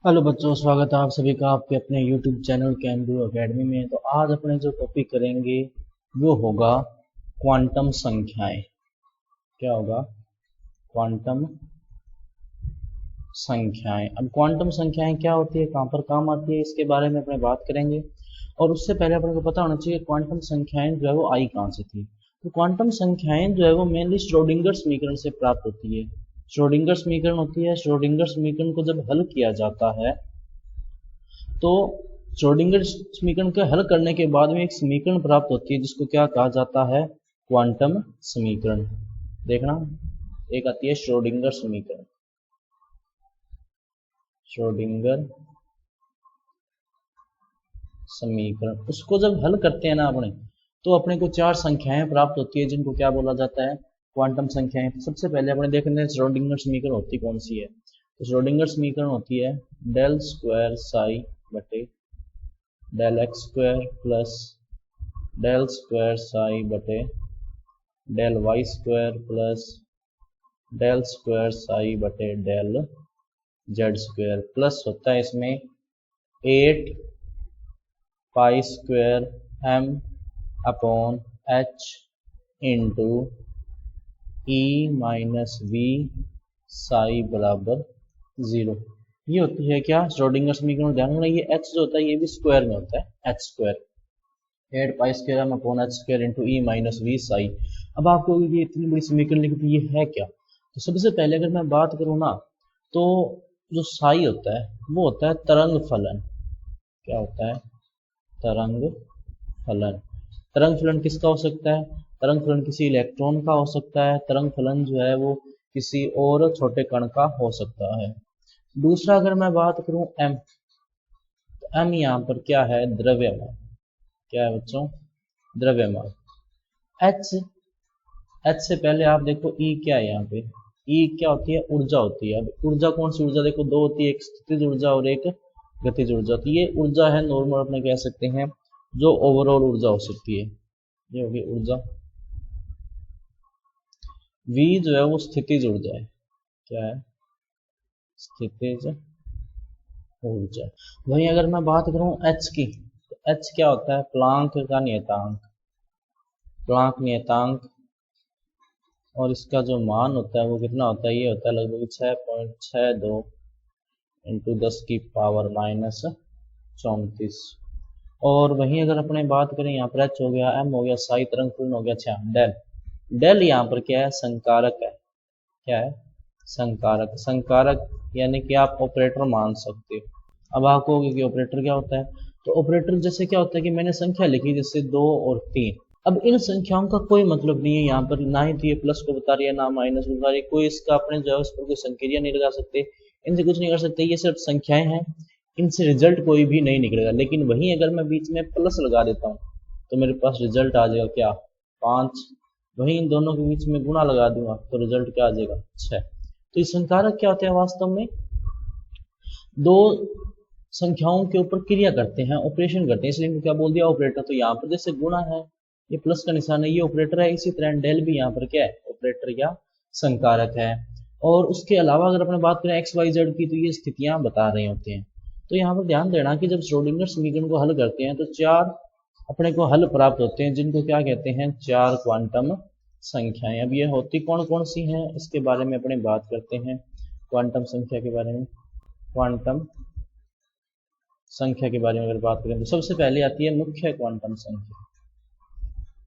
Hello बच्चों, स्वागत है आप सभी का आपके अपने YouTube चैनल कैमब्रू एकेडमी में। तो आज अपने जो टॉपिक करेंगे वो होगा क्वांटम संख्याएं। क्या होगा? क्वांटम संख्याएं। अब क्वांटम संख्याएं क्या होती है, कहाँ पर काम आती है, इसके बारे में अपने बात करेंगे। और उससे पहले अपने को पता होना चाहिए क्वांटम संख्याएं जो है वो आई कहाँ से थी। तो क्वांटम संख्याएं जो है वो मेनली श्रोडिंगर समीकरण से प्राप्त होती है। श्रोडिंगर समीकरण होती है, श्रोडिंगर समीकरण को जब हल किया जाता है तो श्रोडिंगर समीकरण के हल करने के बाद में एक समीकरण प्राप्त होती है जिसको क्या कहा जाता है? क्वांटम समीकरण। देखना, एक आती है श्रोडिंगर समीकरण। श्रोडिंगर समीकरण, उसको जब हल करते हैं ना अपने, तो अपने को चार संख्याएं प्राप्त होती है जिनको क्या बोला जाता है? क्वांटम संख्याएं। तो सबसे पहले अपने देख लेते हैं श्रोडिंगर समीकरण होती कौन सी है। तो श्रोडिंगर समीकरण होती है डेल स्क्वायर साई बटे del X square plus del square psi बटे del Y square plus del square psi बटे डेल जेड स्क्वायर, प्लस होता है इसमें 8 pi square M upon H into E minus V psi बराबर 0। ये होती है क्या? श्रोडिंगर समीकरण। ध्यान रखना, ये एच जो होता है ये भी स्क्वायर में होता है, H square 8 pi square M upon H square into E minus V psi. अब आपको ये इतनी बड़ी समीकरण लिखी थी, ये है क्या? तो सबसे पहले अगर मैं बात करूँ ना, तो जो साई होता है वो होता है तरंग फलन। क्या होता है? तरंग फलन। तरंग फलन किसका हो सकता है? तरंग फलन किसी इलेक्ट्रॉन का हो सकता है। तरंग फलन जो है वो किसी और छोटे कण का हो सकता है। दूसरा अगर मैं बात करूं एम, तो एम यहाँ पर क्या है? द्रव्यमान। क्या है बच्चों? द्रव्यमान। एच, एच से पहले आप देखो ई क्या है यहाँ पे? ई क्या होती है? ऊर्जा होती है। अब ऊर्जा कौन सी ऊर्जा? देखो दो होती है, एक स्थितिज ऊर्जा और एक गतिज ऊर्जा। तो ये ऊर्जा है नॉर्मल, अपने कह सकते हैं जो ओवरऑल ऊर्जा हो सकती है, ये होगी ऊर्जा। वी जो है वो स्थितिज ऊर्जा है। क्या है? स्थितिज ऊर्जा। वहीं अगर मैं बात करूं एच की, तो एच क्या होता है? प्लांक का नियतांक। प्लांक नियतांक। और इसका जो मान होता है वो कितना होता है? ये होता है लगभग 6.62 इंटू 10 की पावर माइनस 34। और वहीं अगर अपने बात करें यहाँ पर एच हो गया, एम हो गया, साई तरंग फलन हो गया, अच्छा डेल। डेल यहाँ पर क्या है? संकारक है। क्या है? संकारक। संकारक यानी कि आप ऑपरेटर मान सकते हो। अब आपको होगी कि ऑपरेटर क्या होता है। तो ऑपरेटर जैसे क्या होता है कि मैंने संख्या लिखी जैसे 2 और 3। अब इन संख्याओं का कोई मतलब नहीं है यहाँ पर, ना ही तो ये प्लस को बता रही है ना माइनस को बता रही है। कोई इसका अपने जो है उस पर कोई संक्रिया नहीं लगा सकते, इनसे कुछ नहीं कर सकते। ये सिर्फ संख्याएं हैं, इनसे रिजल्ट कोई भी नहीं निकलेगा। लेकिन वहीं अगर मैं बीच में प्लस लगा देता हूँ तो मेरे पास रिजल्ट आ जाएगा क्या? 5। वहीं इन दोनों के बीच में गुणा लगा दूंगा तो रिजल्ट क्या आ जाएगा? 6। तो ये संकारक क्या होते हैं? वास्तव में दो संख्याओं के ऊपर क्रिया करते हैं, ऑपरेशन करते हैं, इसलिए इनको क्या बोल दिया? ऑपरेटर। तो यहाँ पर जैसे गुणा है, ये प्लस का निशान है, ये ऑपरेटर है। इसी तरह डेल भी यहाँ पर क्या है? ऑपरेटर या संकारक है। और उसके अलावा अगर अपने बात करें एक्स वाई जेड की, तो ये स्थितियां बता रहे होते हैं। तो यहाँ पर ध्यान देना कि जब श्रोडिंगर समीकरण को हल करते हैं तो चार अपने को हल प्राप्त होते हैं जिनको क्या कहते हैं? चार क्वांटम संख्याएं। अब ये होती कौन कौन सी हैं इसके बारे में अपने बात करते हैं, क्वांटम संख्या के बारे में। क्वांटम संख्या के बारे में अगर बात करें तो सबसे पहले आती है मुख्य क्वांटम संख्या।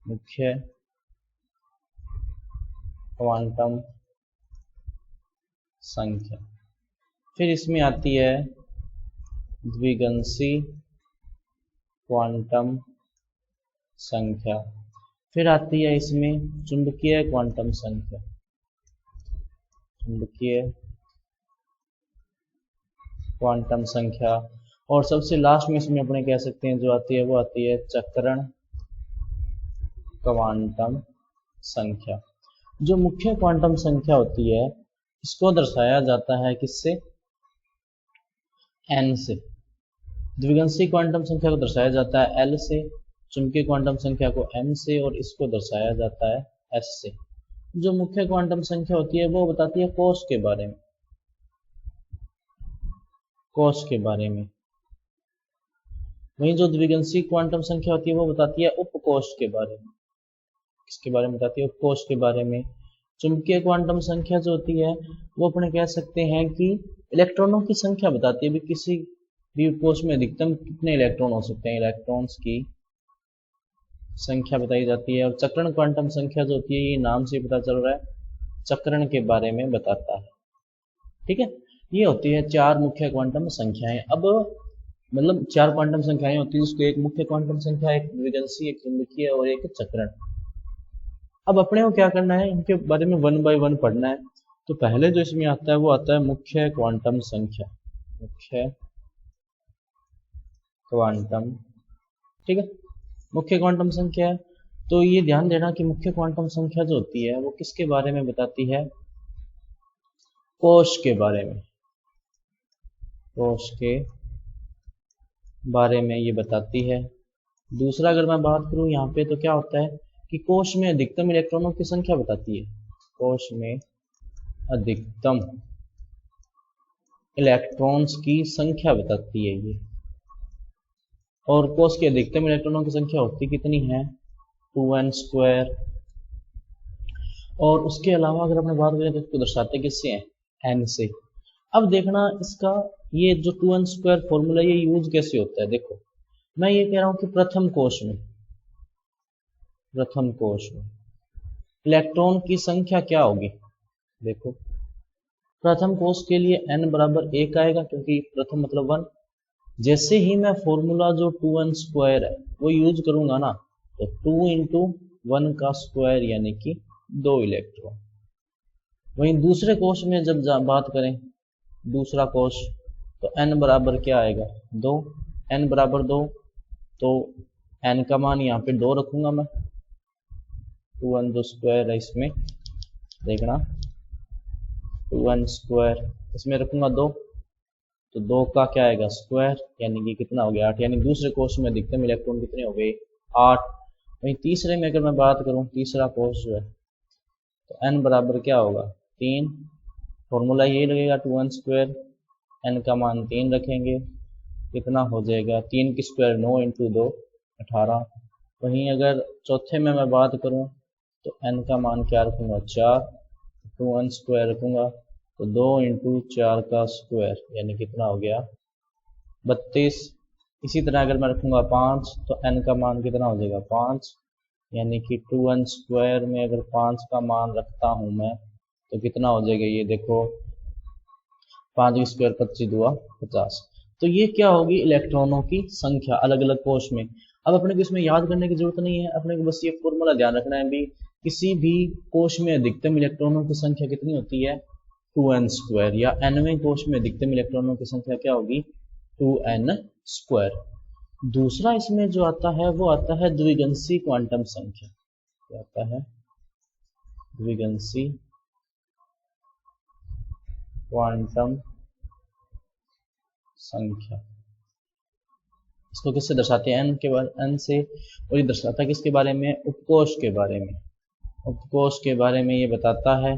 मुख्य क्वांटम संख्या। फिर इसमें आती है द्विगंशी क्वांटम संख्या। फिर आती है इसमें चुंबकीय क्वांटम संख्या। चुंबकीय क्वांटम संख्या। और सबसे लास्ट में इसमें अपने कह सकते हैं जो आती है वो आती है चक्रण क्वांटम संख्या। जो मुख्य क्वांटम संख्या होती है इसको दर्शाया जाता है किससे? n से। द्विगंशी क्वांटम संख्या को दर्शाया जाता है l से, चुंबकीय क्वांटम संख्या को m से, और इसको दर्शाया जाता है s से। जो मुख्य क्वांटम संख्या होती है वो बताती है कोष के बारे में। कोश के बारे में। वहीं जो द्विगंशी क्वांटम संख्या होती है वो बताती है उपकोश के बारे में। किसके बारे में बताती है? उपकोश के बारे में। चुंबकीय क्वांटम संख्या जो होती है वो अपने कह सकते हैं कि इलेक्ट्रॉनों की संख्या बताती है, भी किसी भी उपकोश में अधिकतम कितने इलेक्ट्रॉन हो सकते हैं, इलेक्ट्रॉन्स की संख्या बताई जाती है। और चक्रण क्वांटम संख्या जो होती है ये नाम से पता चल रहा है चक्रण के बारे में बताता है। ठीक है, ये होती है 4 मुख्य क्वांटम संख्याएं। अब मतलब 4 क्वांटम संख्याएं होती है, उसको एक मुख्य क्वांटम संख्या, एक द्विगंशी, एक चुंबकीय और एक चक्रण। अब अपने को क्या करना है, इनके बारे में 1 बाय 1 पढ़ना है। तो पहले जो इसमें आता है वो आता है मुख्य क्वांटम संख्या, मुख्य क्वांटम। ठीक है, मुख्य क्वांटम संख्या है। तो ये ध्यान देना कि मुख्य क्वांटम संख्या जो होती है वो किसके बारे में बताती है? कोश के बारे में, कोश के बारे में ये बताती है। दूसरा अगर मैं बात करूं यहाँ पे तो क्या होता है कि कोश में अधिकतम इलेक्ट्रॉनों की संख्या बताती है। कोश में अधिकतम इलेक्ट्रॉन्स की संख्या बताती है ये। और कोश के अधिकतम इलेक्ट्रॉनों की संख्या होती कितनी है? 2n²। और उसके अलावा अगर अपने बात करें तो इसको दर्शाते किससे हैं? n से। अब देखना इसका ये जो 2n² फॉर्मूला ये यूज कैसे होता है। देखो मैं ये कह रहा हूं कि प्रथम कोश में इलेक्ट्रॉन की संख्या क्या होगी। देखो प्रथम कोश के लिए n बराबर 1 आएगा, क्योंकि प्रथम मतलब 1। जैसे ही मैं फॉर्मूला जो 2n² है वो यूज करूंगा ना, तो 2 × 1 का स्क्वायर यानी कि 2 इलेक्ट्रॉन। वहीं दूसरे कोश में जब बात करें, दूसरा कोश, तो n बराबर क्या आएगा? 2। n बराबर 2, तो n का मान यहाँ पे 2 रखूंगा मैं। 2n जो स्क्वायर है इसमें देखना, 2n² इसमें रखूंगा 2, तो 2 का क्या आएगा? स्क्वायर, यानी कि कितना हो गया? 8। यानी दूसरे कोश में अधिकतम इलेक्ट्रॉन कितने हो गए? 8। वहीं तीसरे में अगर मैं बात करूं, तीसरा कोश जो है, तो n बराबर क्या होगा? 3। फॉर्मूला यही लगेगा 2n², n का मान 3 रखेंगे, कितना हो जाएगा? 3 की स्क्वायर 9 × 2 18। वहीं अगर चौथे में मैं बात करूं तो n का मान क्या रखूंगा? 4। 2n² रखूंगा, तो 2 × 4 का स्क्वायर यानी कितना हो गया? 32। इसी तरह अगर मैं रखूंगा 5, तो n का मान कितना हो जाएगा? 5। यानी कि 2n² में अगर 5 का मान रखता हूं मैं तो कितना हो जाएगा? ये देखो 5 की स्क्वायर 25 दुआ 50। तो ये क्या होगी? इलेक्ट्रॉनों की संख्या अलग अलग कोश में। अब अपने को इसमें याद करने की जरूरत नहीं है, अपने को बस ये फॉर्मूला ध्यान रखना है भी किसी भी कोश में अधिकतम इलेक्ट्रॉनों की संख्या कितनी होती है? 2n²। या nवें कोश में अधिकतम इलेक्ट्रॉनों की संख्या क्या होगी? 2n²। दूसरा इसमें जो आता है वो आता है द्विगंशी क्वांटम संख्या। क्या आता है? द्विगंशी क्वांटम संख्या। इसको किससे दर्शाते हैं? n के बारे n से। और ये दर्शाता है किसके बारे में? उपकोश के बारे में। उपकोश के बारे में ये बताता है।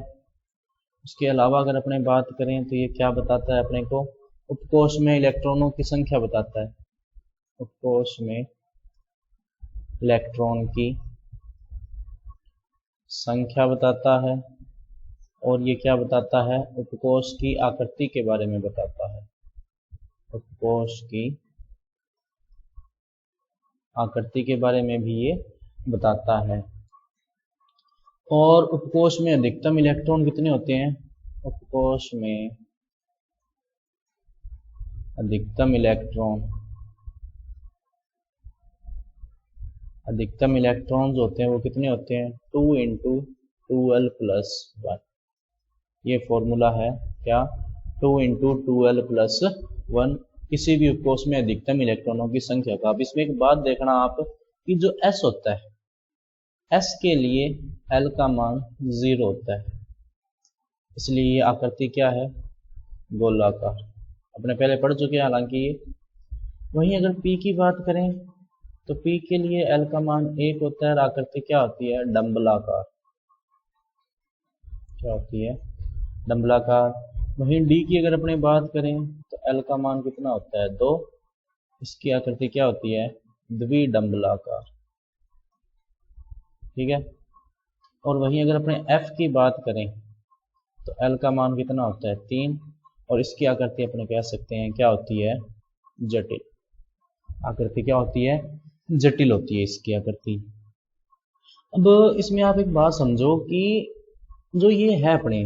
उसके अलावा अगर अपने बात करें तो ये क्या बताता है अपने को? उपकोश में इलेक्ट्रॉनों की संख्या बताता है। उपकोश में इलेक्ट्रॉन की संख्या बताता है। और ये क्या बताता है? उपकोश की आकृति के बारे में बताता है। उपकोश की आकृति के बारे में भी ये बताता है। और उपकोश में अधिकतम इलेक्ट्रॉन कितने होते हैं? उपकोश में अधिकतम इलेक्ट्रॉन जो होते हैं वो कितने होते हैं? 2 × 2l+1। ये फॉर्मूला है क्या? 2 × 2l+1 किसी भी उपकोश में अधिकतम इलेक्ट्रॉनों की संख्या का। अब इसमें एक बात देखना आप कि जो s होता है, s के लिए l का मान 0 होता है, इसलिए ये आकृति क्या है? गोलाकार। अपने पहले पढ़ चुके हैं हालांकि ये। वहीं अगर p की बात करें तो p के लिए l का मान 1 होता है और आकृति क्या होती है? डंबलाकार। क्या होती है? डंबलाकार। वहीं d की अगर अपने बात करें तो L का मान कितना होता है 2। इसकी आकृति क्या होती है द्विडंबलाकार, ठीक है। और वहीं अगर अपने F की बात करें तो L का मान कितना होता है 3 और इसकी आकृति अपने कह सकते हैं क्या होती है जटिल। आकृति क्या होती है जटिल होती है इसकी आकृति। अब इसमें आप एक बात समझो कि जो ये है अपने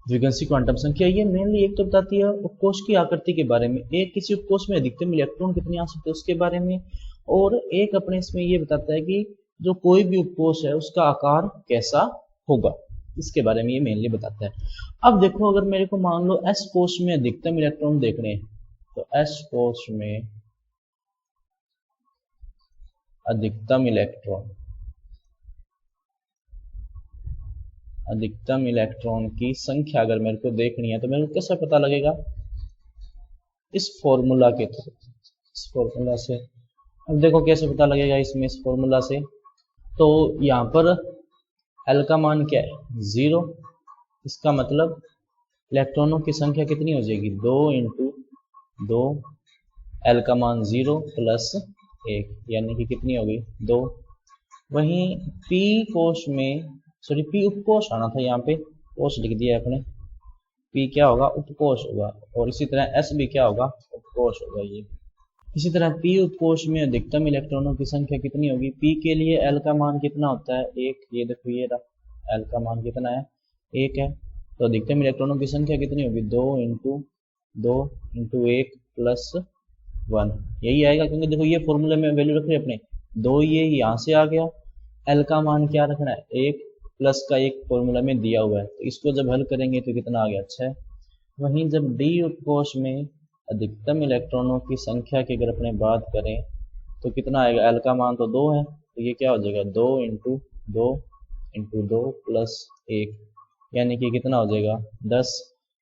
द्विगंशी क्वांटम संख्या, ये मेनली एक तो बताती है उपकोष की आकृति के बारे में, एक किसी उपकोष में अधिकतम इलेक्ट्रॉन कितने आ सकते हैं उसके बारे में, और एक अपने इसमें ये बताता है कि जो कोई भी उपकोष है उसका आकार कैसा होगा, इसके बारे में ये मेनली बताता है। अब देखो अगर मेरे को मान लो एस कोष में अधिकतम इलेक्ट्रॉन देखने हैं तो एस कोष में अधिकतम इलेक्ट्रॉन की संख्या अगर मेरे को देखनी है तो मेरे को कैसे पता लगेगा, इस फॉर्मूला के थ्रू, इस फॉर्मूला से। अब देखो कैसे पता लगेगा इसमें, इस फॉर्मूला से। तो यहाँ पर L का मान क्या है 0, इसका मतलब इलेक्ट्रॉनों की संख्या कितनी हो जाएगी 2 × 2, L का मान 0 + 1 यानी कि कितनी होगी 2। वहीं P कोष में, सॉरी P उपकोष आना था, यहाँ पे कोष लिख दिया है अपने, P क्या होगा उपकोष होगा, और इसी तरह S भी क्या होगा उपकोष होगा ये। इसी तरह P उपकोष में अधिकतम इलेक्ट्रॉनों की संख्या कितनी होगी, P के लिए L का मान कितना होता है 1, ये देखो ये रहा L का मान कितना है 1 है, तो अधिकतम इलेक्ट्रॉनों की संख्या कितनी होगी 2 × 2 × 1 + 1, यही आएगा। क्योंकि देखो ये फॉर्मूले में वैल्यू रख रहे अपने 2, ये यहाँ से आ गया, L का मान क्या रखना है 1 प्लस का 1 फॉर्मूला में दिया हुआ है, तो इसको जब हल करेंगे तो कितना आ गया 6। वहीं जब D उपकोष में अधिकतम इलेक्ट्रॉनों की संख्या की अगर अपने बात करें तो कितना आएगा, L का मान तो 2 है, तो ये क्या हो जाएगा 2 × 2 × 2 + 1 यानी कि कितना हो जाएगा 10।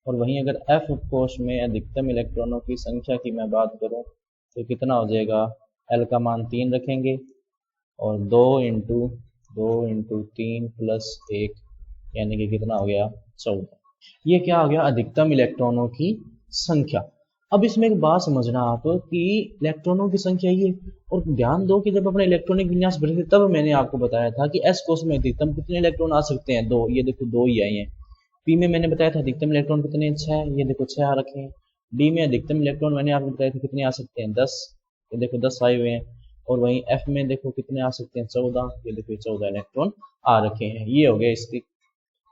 और वहीं अगर F उपकोष में अधिकतम इलेक्ट्रॉनों की संख्या की मैं बात करूं तो कितना हो जाएगा, L का मान 3 रखेंगे और 2 × 2 × 3 + 1 यानी कि कितना हो गया 14। ये क्या हो गया अधिकतम इलेक्ट्रॉनों की संख्या। अब इसमें एक बात समझना आप कि इलेक्ट्रॉनों की संख्या ये, और ध्यान दो कि जब अपने इलेक्ट्रॉनिक विन्यास भरे थे तब मैंने आपको बताया था कि एस कोष में अधिकतम कितने इलेक्ट्रॉन आ सकते हैं 2, ये देखो 2 ही आए हैं। पी में मैंने बताया था अधिकतम इलेक्ट्रॉन कितने 6, ये देखो 6 आ रखे हैं। डी में अधिकतम इलेक्ट्रॉन मैंने आपको बताया था कितने आ सकते हैं 10, ये देखो 10 आए हुए हैं। और वहीं एफ में देखो कितने आ सकते हैं 14, ये देखो 14 इलेक्ट्रॉन आ रखे हैं। ये हो गया इसकी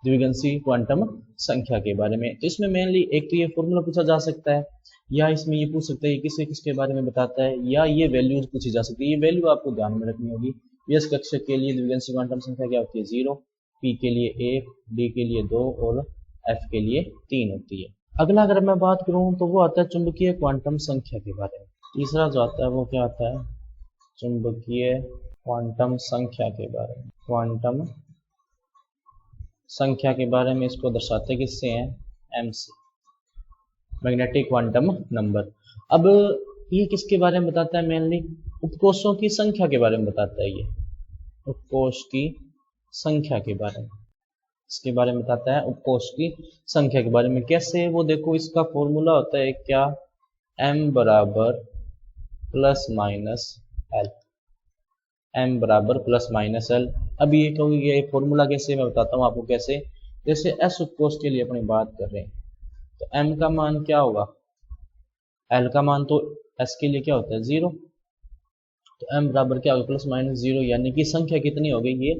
द्विगंशी क्वांटम संख्या के बारे में। तो इसमें मेनली एक तो ये फॉर्मूला पूछा जा सकता है, या इसमें ये पूछ सकते हैं किसके किसके बारे में बताता है, या ये वैल्यूज पूछी जा सकती है। ये वैल्यू आपको ध्यान में रखनी होगी। यस कक्षक के लिए द्विगंशी क्वांटम संख्या क्या होती है 0, पी के लिए 1, डी के लिए 2 और एफ के लिए 3 होती है। अगला अगर मैं बात करूं तो वो आता है चुंबकीय क्वांटम संख्या के बारे में। तीसरा जो आता है वो क्या आता है चुंबकीय क्वांटम संख्या के बारे में। क्वांटम संख्या के बारे में इसको दर्शाते किससे हैं एम से, मैग्नेटिक क्वांटम नंबर। अब ये किसके बारे में बताता है, मेनली उपकोषों की संख्या के बारे में बताता है। ये उपकोष की संख्या के बारे में, इसके बारे में बताता है उपकोष की संख्या के बारे में। कैसे, वो देखो इसका फॉर्मूला होता है क्या, m बराबर ±l, m बराबर ±l। अब ये कहोगे ये फॉर्मूला कैसे, मैं बताता हूँ आपको कैसे। जैसे s उपकोष के लिए अपनी बात कर रहे हैं तो m का मान क्या होगा, l का मान तो s के लिए क्या होता है 0, तो m बराबर क्या होगा ±0, यानी कि संख्या कितनी हो गई, ये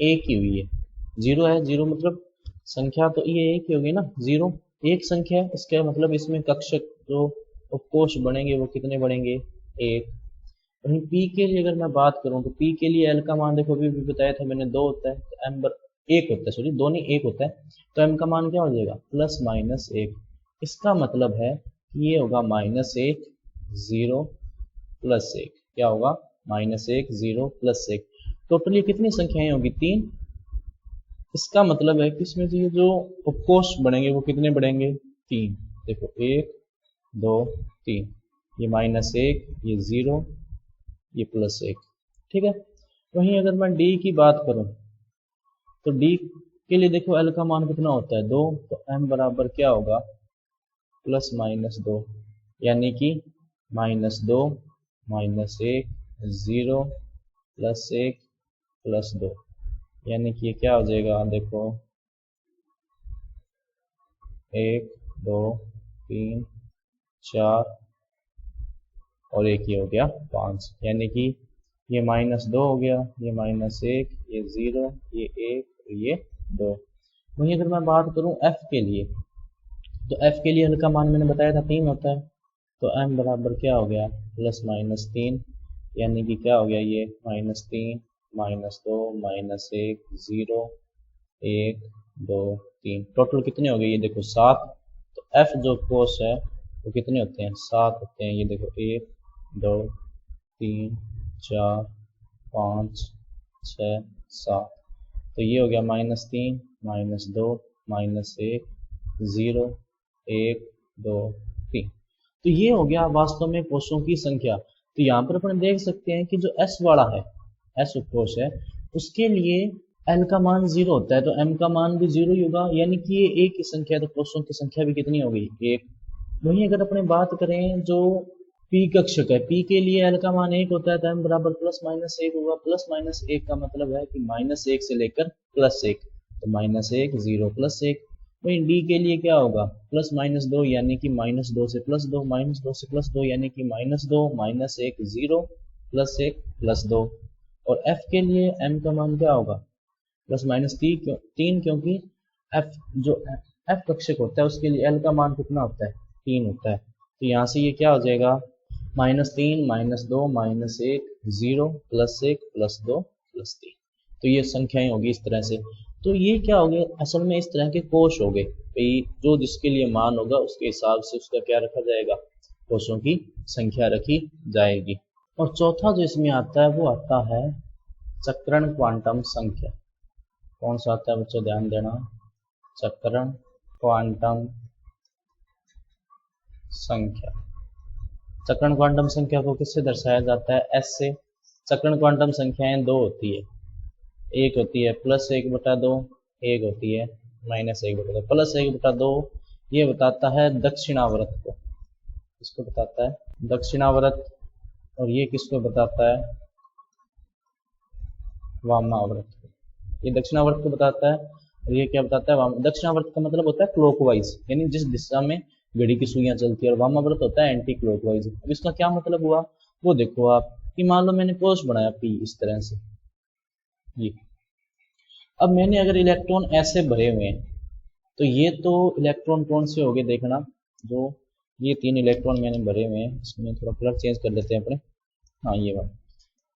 एक ही हुई है। 0 है, 0 मतलब संख्या तो ये एक ही होगी ना, 0 एक संख्या है, इसका मतलब इसमें कक्षक जो उपकोष बनेंगे वो कितने बनेंगे 1। वहीं p के लिए अगर मैं बात करूं तो p के लिए l का मान देखो अभी भी बताया था मैंने 2 होता है, तो m 1 होता है, सॉरी 2 नहीं 1 होता है, तो m का मान क्या हो जाएगा ±1। इसका मतलब है कि ये होगा -1 0 +1, क्या होगा -1 0 +1। टोटली कितनी संख्याएं होगी 3। इसका मतलब है कि इसमें से ये जो उपकोष बनेंगे वो कितने बढ़ेंगे 3। देखो 1 2 3, ये -1, ये 0, ये +1, ठीक है। वहीं अगर मैं d की बात करूं तो d के लिए देखो l का मान कितना होता है 2, तो m बराबर क्या होगा प्लस माइनस 2, यानी कि -2 -1 0 +1 +2, यानी कि ये क्या हो जाएगा, देखो 1 2 3 4 और एक ये हो गया 5, यानी कि ये -2 हो गया, ये -1, ये 0, ये 1 और ये 2। वहीं अगर मैं बात करूं f के लिए, तो f के लिए हल का मान मैंने बताया था 3 होता है, तो m बराबर क्या हो गया +-3, यानी कि क्या हो गया ये -3 -2 -1 0 1 2 3, टोटल कितने हो गए ये देखो 7। तो f जो कोस है वो कितने होते हैं, 7 होते हैं। ये देखो 1 2 3 4 5 6 7, तो ये हो गया -3 -2 -1 0 1 2 3। तो ये हो गया वास्तव में कोषों की संख्या। तो यहाँ पर अपन देख सकते हैं कि जो s वाला है, s उपकोष है, उसके लिए l का मान 0 होता है, तो m का मान भी 0 ही होगा, यानी कि ये एक ही संख्या है, तो कोषों की संख्या भी कितनी हो गई 1। वहीं अगर अपने बात करें जो p कक्षक है, p के लिए l का मान 1 होता है, तो m बराबर +-1 होगा। +-1 का मतलब है कि -1 से लेकर +1, तो -1 0 +1। वहीं d के लिए क्या होगा +-2, यानी कि -2 से +2 -2 से +2, यानी कि -2 -1 0 +1 +2। और f के लिए m का मान क्या होगा +-3, क्योंकि f जो f कक्षक होता है उसके लिए l का मान कितना होता है 3 होता है। तो यहाँ से ये क्या हो जाएगा -3 -2 -1 0 +1 +2 +3। तो ये संख्याएं होगी इस तरह से। तो ये क्या हो गया, असल में इस तरह के कोष हो गए भाई, जो जिसके लिए मान होगा उसके हिसाब से उसका क्या रखा जाएगा, कोषों की संख्या रखी जाएगी। और चौथा जो इसमें आता है वो आता है चक्रण क्वांटम संख्या। कौन सा आता है बच्चों, ध्यान देना, चक्रण क्वांटम संख्या। चक्रण क्वांटम संख्या को किससे दर्शाया जाता है, s से। चक्रण क्वांटम संख्याएं दो होती है, एक होती है +1/2, एक होती है -1/2। +1/2 ये बताता है दक्षिणावर्त को, इसको बताता है दक्षिणावर्त, और ये किसको बताता है वामावर्त को। ये दक्षिणावर्त को बताता है, और ये क्या बताता है दक्षिणावर्त का मतलब होता है क्लॉकवाइज, यानी जिस दिशा में घड़ी की सुइयां चलती है, और वामावर्त होता है एंटी क्लॉकवाइज। अब इसका क्या मतलब हुआ वो देखो आप, कि मान लो मैंने कोष बनाया p इस तरह से, ये अब मैंने अगर इलेक्ट्रॉन ऐसे भरे हुए हैं, तो ये तो इलेक्ट्रॉन कौन से हो गए देखना, जो ये 3 इलेक्ट्रॉन मैंने भरे हुए हैं, इसमें थोड़ा कलर चेंज कर लेते हैं अपने, हाँ ये बात।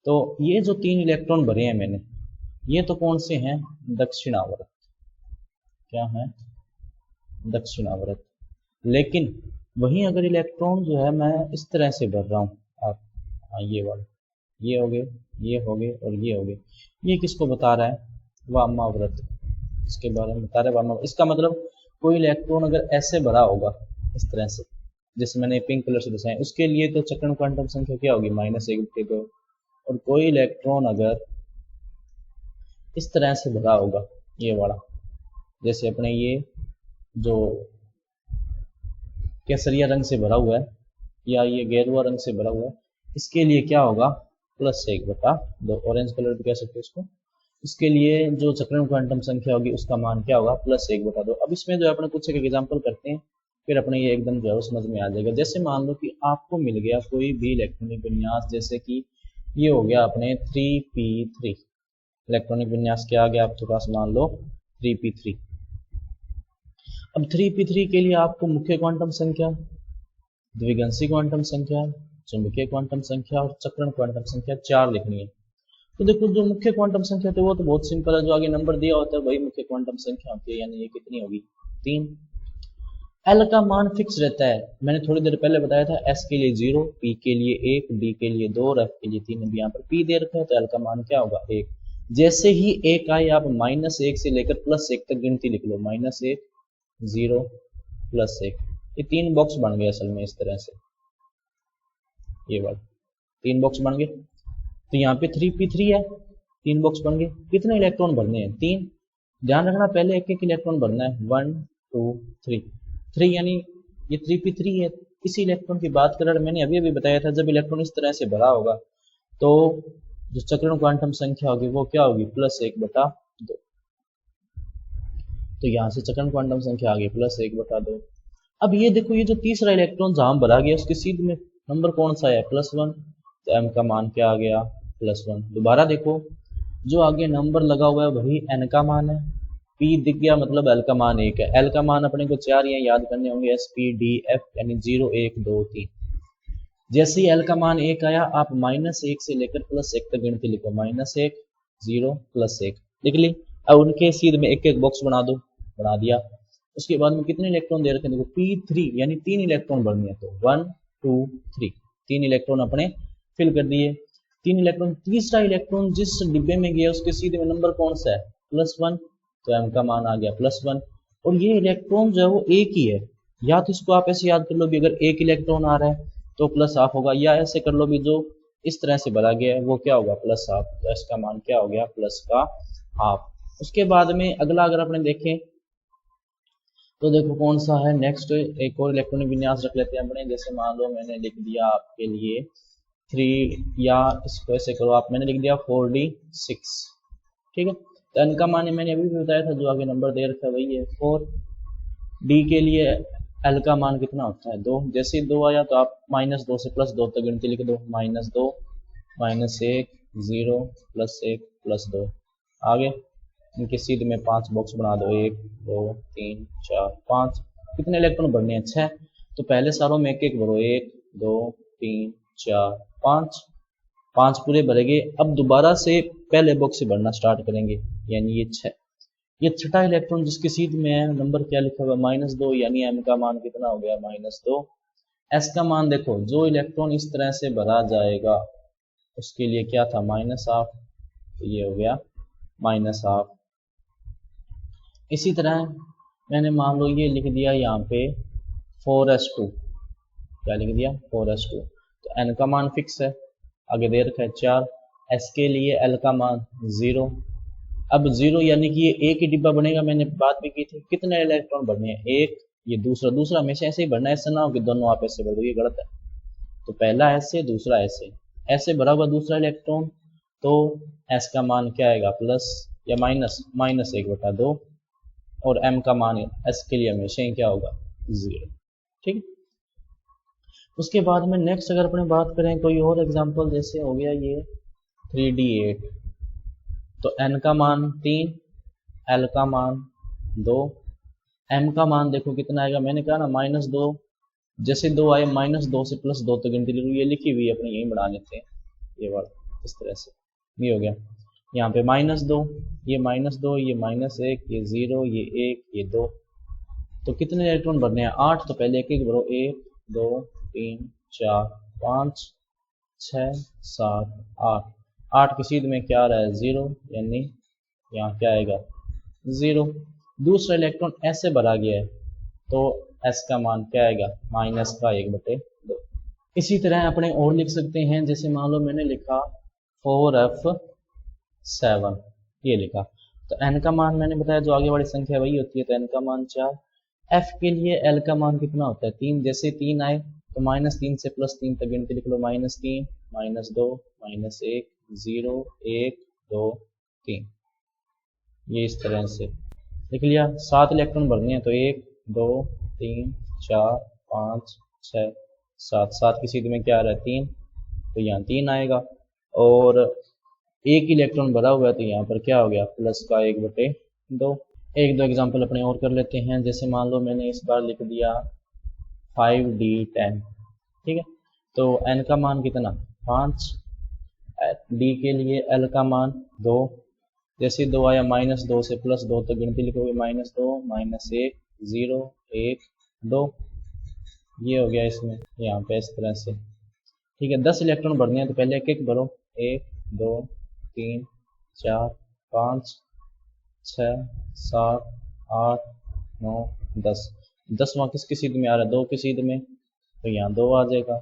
तो ये जो 3 इलेक्ट्रॉन भरे हैं मैंने, ये तो कौन से हैं, दक्षिणावर्त, क्या है दक्षिणावर्त। लेकिन वहीं अगर इलेक्ट्रॉन जो है मैं इस तरह से भर रहा हूँ आप, हाँ ये वाला, ये हो गए, ये हो गए और ये हो गए, ये किसको बता रहा है वामावर्त, इसके बारे में बता रहा है वामावर्त। इसका मतलब कोई इलेक्ट्रॉन अगर ऐसे भरा होगा इस तरह से, जैसे मैंने पिंक कलर से दर्शाया, उसके लिए तो चक्रण क्वांटम संख्या क्या होगी -1/2। और कोई इलेक्ट्रॉन अगर इस तरह से भरा होगा, ये वाला, जैसे अपने ये जो केसरिया रंग से भरा हुआ है या ये गेरुआ रंग से भरा हुआ है, इसके लिए क्या होगा +1/2, ऑरेंज कलर भी कह सकते हो इसको। इसके लिए जो चक्रण क्वांटम संख्या होगी उसका मान क्या होगा +1/2। अब इसमें जो है अपने कुछ एक एग्जाम्पल करते हैं, फिर अपने ये एकदम जो है समझ में आ जाएगा। जैसे मान लो कि आपको मिल गया कोई भी इलेक्ट्रॉनिक विन्यास, जैसे कि ये हो गया अपने 3p3 इलेक्ट्रॉनिक विन्यास, क्या आ गया आपके पास, मान लो 3p3। अब 3p3 के लिए आपको मुख्य क्वांटम संख्या, द्विगंशी क्वांटम संख्या, चुंबकीय क्वांटम संख्या और चक्रण क्वांटम संख्या 4 लिखनी है। तो देखो जो मुख्य क्वांटम संख्या होती है वो तो बहुत सिंपल है, जो आगे नंबर दिया होता है वही मुख्य क्वांटम संख्या होती है, यानी ये कितनी होगी 3। एल का मान फिक्स रहता है, मैंने थोड़ी देर पहले बताया था, एस के लिए 0, पी के लिए 1, डी के लिए 2 और एफ के लिए 3। अब यहाँ पर पी दे रखा है तो एल का मान क्या होगा 1। जैसे ही 1 आए आप -1 से लेकर +1 तक गिनती लिख लो, -1 0 +1, ये 3 बॉक्स बन गए असल में इस तरह से, ये वाला 3 बॉक्स बन गए। तो यहाँ पे 3p3 है, 3 बॉक्स बन गए। कितने इलेक्ट्रॉन भरने हैं 3, ध्यान रखना पहले एक एक इलेक्ट्रॉन भरना है, 1 2 3 यानी ये 3p3 है। इसी इलेक्ट्रॉन की बात करें, मैंने अभी अभी बताया था जब इलेक्ट्रॉन इस तरह से भरा होगा तो जो चक्रण क्वांटम संख्या होगी वो क्या होगी, +1/2। तो यहाँ से चक्रण क्वांटम संख्या आ गई +1/2। अब ये देखो, ये जो तीसरा इलेक्ट्रॉन जहां भरा गया उसके सीध में नंबर कौन सा है, +1। तो m का मान क्या आ गया, +1। दोबारा देखो, जो आगे नंबर लगा हुआ है वही n का मान है। p दिख गया मतलब l का मान 1 है। l का मान अपने को 4 यहाँ याद करने होंगे, s p d f यानी 0 1 2 3। जैसे ही l का मान 1 आया, आप -1 से लेकर +1 तक गिनती लिखो, -1 0 +1 लिख ली। अब उनके सीध में एक एक बॉक्स बना दो, बना दिया। उसके बाद में कितने इलेक्ट्रॉन दे रखे हैं, देखो p3 यानी 3 इलेक्ट्रॉन भरने हैं, तो 1 2 3 3 इलेक्ट्रॉन अपने फिल कर दिए। 3 इलेक्ट्रॉन, तीसरा इलेक्ट्रॉन जिस डिब्बे में गया उसके सीधे में नंबर कौन सा है, +1। तो m का मान आ गया +1। और ये इलेक्ट्रॉन जो है वो एक ही है, या तो इसको आप ऐसे याद कर लो भी अगर एक इलेक्ट्रॉन आ रहा है तो +1/2 होगा, या ऐसे कर लो भी जो इस तरह से भरा गया है वो क्या होगा, +1/2। तो इसका मान क्या हो गया, +1/2। उसके बाद में अगला अगर अपने देखें तो देखो कौन सा है नेक्स्ट, एक और इलेक्ट्रॉनिक विन्यास रख लेते हैं अपने। जैसे मान लो मैंने लिख दिया आपके लिए 3, या इसको ऐसे करो आप, मैंने लिख दिया 4d6, ठीक है। तो n का मान मैंने अभी भी बताया था, जो आगे नंबर दे रखा है वही है 4। d के लिए l का मान कितना होता है, 2। जैसे 2 आया तो आप -2 से +2 तक गिनती लिख दो, -2 -1 0 +1 +2। आगे इनके सीध में 5 बॉक्स बना दो, 1 2 3 4 5। कितने इलेक्ट्रॉन भरने हैं, 6। तो पहले सारों में एक एक भरो, 1 2 3 4 5 5 पूरे भरेंगे। अब दोबारा से पहले बॉक्स से भरना स्टार्ट करेंगे, यानी ये 6। ये छठा इलेक्ट्रॉन जिसके सीध में है नंबर क्या लिखा हुआ है, -2, यानी m का मान कितना हो गया, -2। s का मान देखो, जो इलेक्ट्रॉन इस तरह से भरा जाएगा उसके लिए क्या था, -1/2। तो ये हो गया -1/2। इसी तरह मैंने मान लो ये लिख दिया यहाँ पे 4s2, क्या लिख दिया, 4s2। तो n का मान फिक्स है, आगे दे रखा है 4। s के लिए l का मान 0। अब 0 यानी कि ये एक ही डिब्बा बनेगा, मैंने बात भी की थी। कितने इलेक्ट्रॉन भरने हैं, एक। ये दूसरा हमेशा ऐसे ही भरना है, ऐसा ना हो कि दोनों आप ऐसे भर दो, ये गलत है। तो पहला ऐसे, दूसरा ऐसे भरा हुआ दूसरा इलेक्ट्रॉन, तो s का मान क्या आएगा, प्लस या -1/2। और m का मान s के लिए हमेशा ही क्या होगा, 0, ठीक। उसके बाद में नेक्स्ट अगर अपने बात करें कोई और एग्जांपल, जैसे हो गया ये 3d8। तो n का मान 3, l का मान 2, m का मान देखो कितना आएगा, मैंने कहा ना -2। जैसे 2 आए, -2 से +2 तक गिनती ये लिखी हुई है अपने, यही बढ़ा लेते हैं ये वाला, इस तरह से ये हो गया। यहाँ पे -2, ये -2, ये -1, ये 0, ये 1, ये 2। तो कितने इलेक्ट्रॉन भरने हैं, 8। तो पहले एक एक भरो, 1 2 3 4 5 6 7 8। 8 की सीध में क्या आ रहा है, 0, यानी यहाँ क्या आएगा, 0। दूसरा इलेक्ट्रॉन ऐसे भरा गया है तो s का मान क्या आएगा, -1/2। इसी तरह अपने और लिख सकते हैं, जैसे मान लो मैंने लिखा 4f7, ये लिखा। तो n का मान मैंने बताया जो आगे वाली संख्या वही होती है, तो n का मान 4। f के लिए l का मान कितना होता है, 3। जैसे 3 आए तो -3 से +3 तक गिनती लिख लो, -3 -2 -1 0 1 2 3। ये इस तरह से लिख लिया। 7 इलेक्ट्रॉन भरने हैं, तो 1 2 3 4 5 6 7। 7 की सीध में क्या आ रहा है, 3। तो यहाँ 3 आएगा। और एक इलेक्ट्रॉन भरा हुआ है तो यहाँ पर क्या हो गया, +1/2। एक दो एग्जांपल अपने और कर लेते हैं। जैसे मान लो मैंने इस बार लिख दिया 5d10, ठीक है। तो n का मान कितना, 5। d के लिए l का मान 2। जैसे 2 आया, -2 से +2 तक गिनती लिखोगे, -2 -1 0 1 2। ये हो गया इसमें, यहाँ पे इस तरह से, ठीक है। 10 इलेक्ट्रॉन भरने हैं तो पहले एक एक भरो, 1 2 3 4 5 6 7 8 9 10। 10वां किसकी सीध में आ रहा है, 2 की सीध में, तो यहाँ 2 आ जाएगा।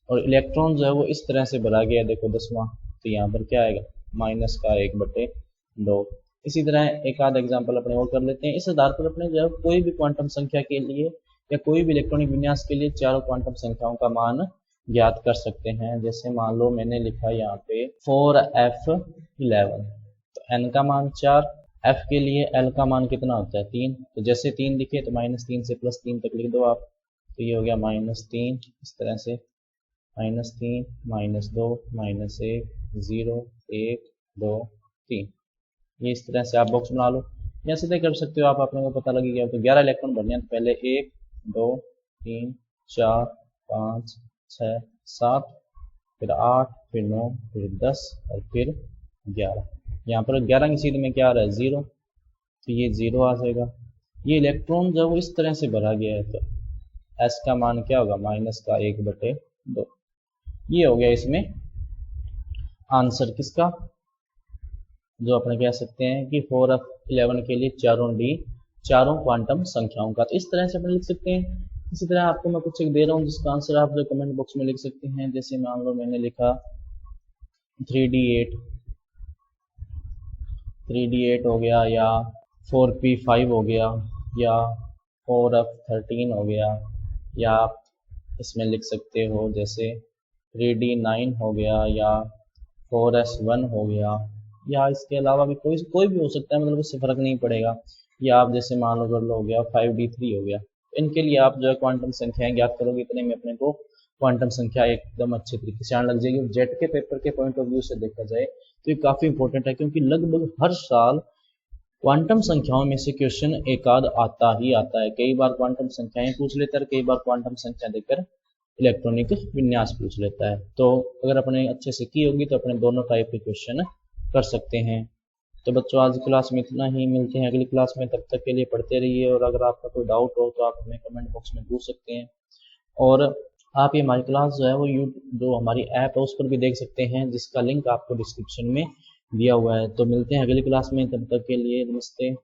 और इलेक्ट्रॉन जो है वो इस तरह से भरा गया है, देखो 10वां, तो यहाँ पर क्या आएगा, -1/2। इसी तरह एक आध एग्जांपल अपने और कर लेते हैं। इस आधार पर अपने जो कोई भी क्वांटम संख्या के लिए या कोई भी इलेक्ट्रॉनिक विन्यास के लिए चारों क्वांटम संख्याओं का मान ज्ञात कर सकते हैं। जैसे मान लो मैंने लिखा यहाँ पे 4f11, तो n का मान 4, f के लिए l का मान कितना होता है 3, तो जैसे 3 लिखे तो -3 से +3 तक लिख दो आप, तो ये हो गया -3, इस तरह से -3 -2 -1 0 1 2 3, ये इस तरह से आप बॉक्स बना लो या सीधे कर सकते हो आप, अपने को पता लग गया। तो 11 इलेक्ट्रॉन भरने हैं, तो पहले 1 2 3 4 5 6 7, फिर 8, फिर 9, फिर 10 और फिर 11। यहाँ पर 11 की सीध में क्या आ रहा है 0, तो ये 0 आ जाएगा। ये इलेक्ट्रॉन जब इस तरह से भरा गया है तो s का मान क्या होगा -1/2। ये हो गया इसमें आंसर किसका, जो अपने कह सकते हैं कि 4f11 के लिए चारों क्वांटम संख्याओं का। तो इस तरह से अपने लिख सकते हैं। इसी तरह आपको मैं कुछ एक दे रहा हूँ जिसका आंसर आप जो कमेंट बॉक्स में लिख सकते हैं। जैसे मान लो मैंने लिखा 3d8 हो गया, या 4p5 हो गया, या 4f13 हो गया, या आप इसमें लिख सकते हो जैसे 3d9 हो गया, या 4s1 हो गया, या इसके अलावा भी कोई भी हो सकता है, मतलब इससे फर्क नहीं पड़ेगा। या आप जैसे मान लो कर लो हो गया 5d3 हो गया। इनके लिए आप जो है क्वांटम संख्याएं ज्ञात करोगे, इतने में अपने को क्वांटम संख्या एकदम अच्छे तरीके से आने लग जाएगी। जेट के पेपर के पॉइंट ऑफ व्यू से देखा जाए तो ये काफी इंपॉर्टेंट है, क्योंकि लगभग हर साल क्वांटम संख्याओं में से क्वेश्चन एक आध आता ही आता है। कई बार क्वांटम संख्याएं पूछ लेता है, कई बार क्वांटम संख्या देकर इलेक्ट्रॉनिक विन्यास पूछ लेता है। तो अगर अपने अच्छे से की होगी तो अपने दोनों टाइप के क्वेश्चन कर सकते हैं। तो बच्चों आज क्लास में इतना ही, मिलते हैं अगली क्लास में, तब तक के लिए पढ़ते रहिए। और अगर आपका कोई डाउट हो तो आप हमें कमेंट बॉक्स में पूछ सकते हैं। और आप ये हमारी क्लास जो है वो जो हमारी ऐप है उस पर भी देख सकते हैं, जिसका लिंक आपको डिस्क्रिप्शन में दिया हुआ है। तो मिलते हैं अगली क्लास में, तब तक के लिए नमस्ते।